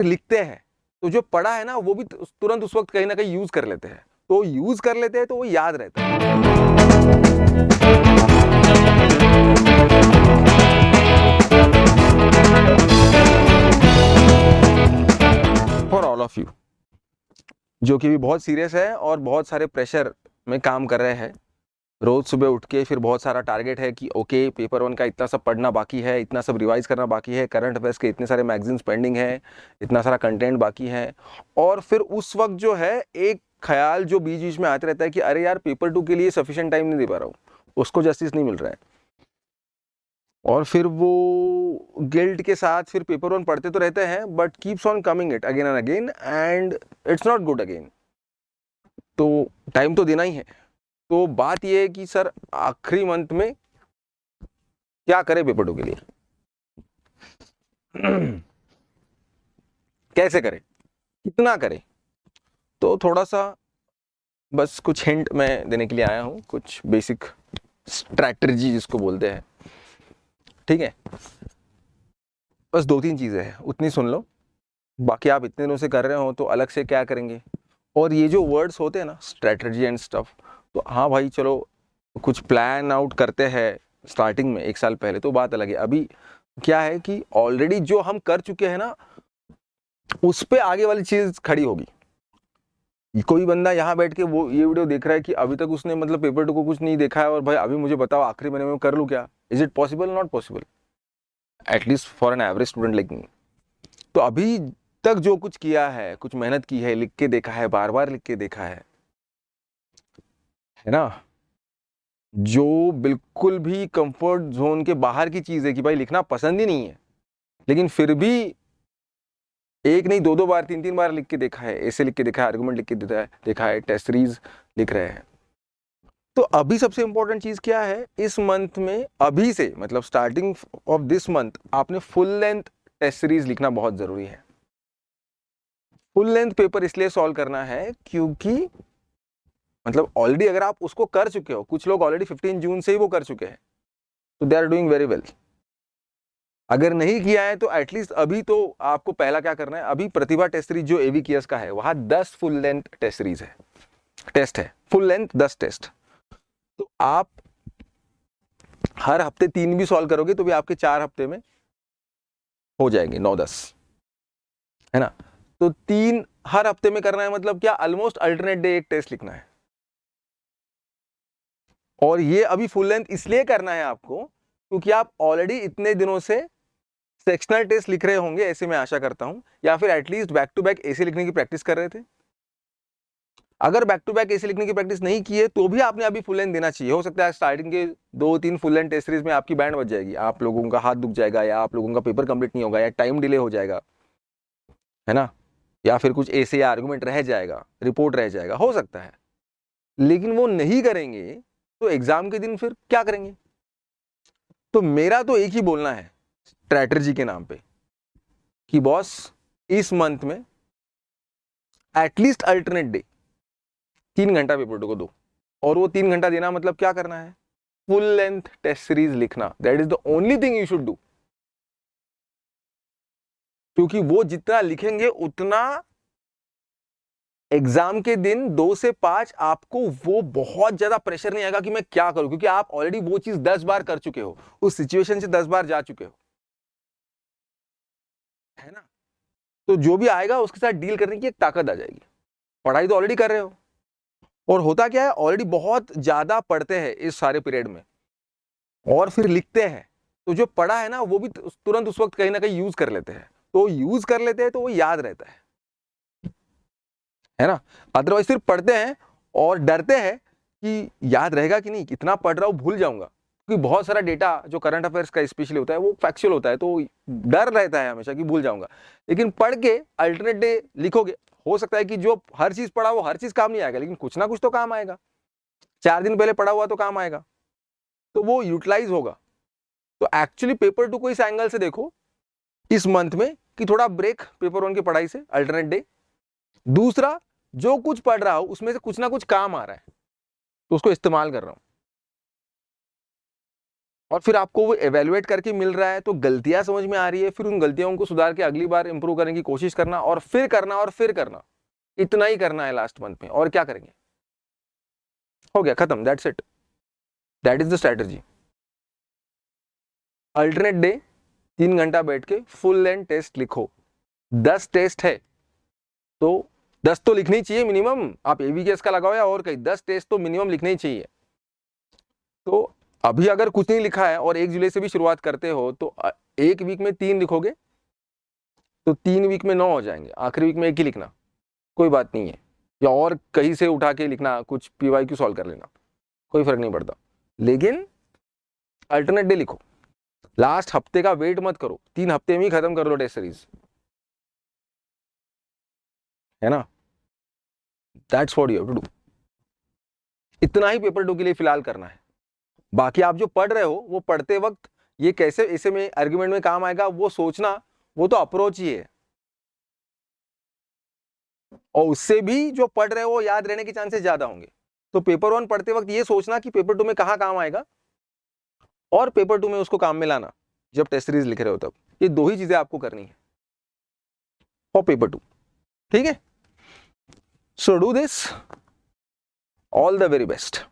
लिखते हैं तो जो पढ़ा है ना वो भी तुरंत उस वक्त कहीं ना कहीं यूज कर लेते हैं, तो यूज कर लेते हैं तो वो याद रहता है। फॉर ऑल ऑफ यू जो कि भी बहुत सीरियस है और बहुत सारे प्रेशर में काम कर रहे हैं, रोज सुबह उठ के फिर बहुत सारा टारगेट है कि ओके पेपर 1 का इतना सब पढ़ना बाकी है, इतना सब रिवाइज करना बाकी है, करंट अफेयर्स के इतने सारे मैगजीन्स पेंडिंग है, इतना सारा कंटेंट बाकी है, और फिर उस वक्त जो है एक ख्याल जो बीच बीच में आते रहता है कि अरे यार पेपर 2 के लिए सफिशिएंट टाइम नहीं दे पा रहा हूँ, उसको जस्टिस नहीं मिल रहा है, और फिर वो गिल्ट के साथ फिर पेपर 1 पढ़ते तो रहते हैं but keeps on coming it again and again and it's not good again. तो टाइम तो देना ही है। तो बात ये है कि सर आखिरी मंथ में क्या करें पेपर 2 के लिए कैसे करें, कितना करें, तो थोड़ा सा बस कुछ हिंट मैं देने के लिए आया हूं, कुछ बेसिक स्ट्रैटेजी जिसको बोलते हैं, ठीक है। बस 2-3 चीजें हैं, उतनी सुन लो, बाकी आप इतने दिनों से कर रहे हो तो अलग से क्या करेंगे। और ये जो वर्ड्स होते हैं ना स्ट्रैटेजी एंड स्टफ, तो हाँ भाई चलो कुछ प्लान आउट करते हैं स्टार्टिंग में 1 साल पहले, तो बात अलग है। अभी क्या है कि ऑलरेडी जो हम कर चुके हैं ना उस पे आगे वाली चीज खड़ी होगी। कोई बंदा यहाँ बैठ के वो ये वीडियो देख रहा है कि अभी तक उसने मतलब पेपर 2 को कुछ नहीं देखा है और भाई अभी मुझे बताओ आखिरी महीने में कर लूँ क्या, is it possible? Not possible, at least for an average student like me. तो अभी तक जो कुछ किया है, कुछ मेहनत की है, लिख के देखा है, बार बार लिख के देखा है ना, जो बिल्कुल भी कंफर्ट जोन के बाहर की चीज है कि भाई लिखना पसंद ही नहीं है, लेकिन फिर भी एक नहीं 2-2 बार 3-3 बार लिख के देखा है, ऐसे लिख के देखा है, आर्गुमेंट लिख के देखा है, टेस्ट सीरीज लिख रहे हैं। तो अभी सबसे इंपॉर्टेंट चीज क्या है, इस मंथ में अभी से मतलब स्टार्टिंग ऑफ दिस मंथ आपने फुल लेंथ टेस्ट सीरीज लिखना बहुत जरूरी है। फुल लेंथ पेपर इसलिए सॉल्व करना है क्योंकि मतलब ऑलरेडी अगर आप उसको कर चुके हो, कुछ लोग ऑलरेडी 15 जून से ही वो कर चुके हैं, तो they are doing very well. अगर नहीं किया है तो एटलीस्ट अभी तो आपको पहला क्या करना है, अभी प्रतिभा टेस्ट सीरीज जो एवीकेएस का है वहां 10 फुल लेंथ टेस्ट सीरीज है, टेस्ट है फुल लेंथ 10 टेस्ट। तो आप हर हफ्ते 3 भी सॉल्व करोगे तो भी आपके 4 हफ्ते में हो जाएंगे 9-10, है ना। तो 3 हर हफ्ते में करना है, मतलब क्या, ऑलमोस्ट अल्टरनेट डे एक टेस्ट लिखना है। और ये अभी फुल लेंथ इसलिए करना है आपको क्योंकि आप ऑलरेडी इतने दिनों से सेक्शनल टेस्ट लिख रहे होंगे, ऐसे मैं आशा करता हूं, या फिर एटलीस्ट बैक टू बैक ऐसे लिखने की प्रैक्टिस कर रहे थे। अगर बैक टू बैक ऐसे लिखने की प्रैक्टिस नहीं की है तो भी आपने अभी फुल लेंथ देना चाहिए। हो सकता है स्टार्टिंग के 2-3 फुल लेंथ टेस्ट सीरीज में आपकी बैंड बच जाएगी, आप लोगों का हाथ दुख जाएगा, या आप लोगों का पेपर कंप्लीट नहीं होगा, या टाइम डिले हो जाएगा, है ना, या फिर कुछ ऐसे या आर्गुमेंट रह जाएगा, रिपोर्ट रह जाएगा, हो सकता है। लेकिन वो नहीं करेंगे तो एग्जाम के दिन फिर क्या करेंगे। तो मेरा तो एक ही बोलना है स्ट्रैटेजी के नाम पे कि बॉस इस मंथ में एटलीस्ट अल्टरनेट डे 3 घंटा पेपर टू को दो, और वो 3 घंटा देना मतलब क्या करना है, फुल लेंथ टेस्ट सीरीज लिखना। That is the only thing you should do, क्योंकि वो जितना लिखेंगे उतना एग्जाम के दिन 2 से 5 आपको वो बहुत ज्यादा प्रेशर नहीं आएगा कि मैं क्या करूं, क्योंकि आप ऑलरेडी वो चीज 10 बार कर चुके हो, उस सिचुएशन से 10 बार जा चुके हो, है ना। तो जो भी आएगा उसके साथ डील करने की एक ताकत आ जाएगी। पढ़ाई तो ऑलरेडी कर रहे हो, और होता क्या है ऑलरेडी बहुत ज्यादा पढ़ते हैं इस सारे पीरियड में और फिर लिखते हैं, तो जो पढ़ा है ना वो भी तुरंत उस वक्त कहीं ना कहीं यूज कर लेते हैं, तो यूज कर लेते हैं तो वो याद रहता है ना। अदरवाइज सिर्फ पढ़ते हैं और डरते हैं कि याद रहेगा कि नहीं, कितना पढ़ रहा हूं भूल जाऊंगा, क्योंकि बहुत सारा डेटा जो करंट अफेयर्स का स्पेशली होता है वो फैक्चुअल होता है, तो डर रहता है हमेशा कि भूल जाऊंगा। लेकिन पढ़ के अल्टरनेट डे लिखोगे, हो सकता है कि जो हर चीज पढ़ा वो हर चीज काम नहीं आएगा, लेकिन कुछ ना कुछ तो काम आएगा। 4 दिन पहले पढ़ा हुआ तो काम आएगा, तो वो यूटिलाइज होगा। तो एक्चुअली पेपर 2 को इस एंगल से देखो इस मंथ में कि थोड़ा ब्रेक पेपर 1 की पढ़ाई से, अल्टरनेट डे। दूसरा, जो कुछ पढ़ रहा हूं उसमें से कुछ ना कुछ काम आ रहा है तो उसको इस्तेमाल कर रहा हूं। और फिर आपको वो एवेल्युएट करके मिल रहा है तो गलतियां समझ में आ रही है, फिर उन गलतियों को सुधार के अगली बार इंप्रूव करने की कोशिश करना और फिर करना और फिर करना। इतना ही करना है लास्ट मंथ में, और क्या करेंगे, हो गया, खत्म, that's it, that is the strategy. Alternate day 3 घंटा बैठ के फुल लेंथ टेस्ट लिखो। 10 टेस्ट है तो 10 तो लिखनी चाहिए मिनिमम, आप एवीकेएस का लगाओ या और कहीं, 10 टेस्ट तो मिनिमम लिखने ही चाहिए। तो अभी अगर कुछ नहीं लिखा है और 1 जुलाई से भी शुरुआत करते हो तो 1 वीक में 3 लिखोगे तो 3 वीक में 9 हो जाएंगे, आखिरी वीक में 1 ही लिखना, कोई बात नहीं है, या और कहीं से उठा के लिखना, कुछ पीवाईक्यू सॉल्व कर लेना, कोई फर्क नहीं पड़ता, लेकिन अल्टरनेट डे लिखो। लास्ट हफ्ते का वेट मत करो, 3 हफ्ते में ही खत्म कर लो टेस्ट सीरीज, है ना, that's what you have to do. इतना ही पेपर 2 के लिए फिलहाल करना है। बाकी आप जो पढ़ रहे हो वो पढ़ते वक्त ये कैसे ऐसे में आर्ग्यूमेंट में काम आएगा वो सोचना, वो तो अप्रोच ही है, और उससे भी जो पढ़ रहे हो याद रहने के चांसेस ज्यादा होंगे। तो पेपर 1 पढ़ते वक्त ये सोचना कि पेपर 2 में कहाँ काम आएगा, और पेपर 2 में उसको काम में लाना जब टेस्ट सीरीज लिख रहे हो तब। ये 2 ही चीजें आपको करनी है फॉर पेपर 2, ठीक है। So do this, all the very best.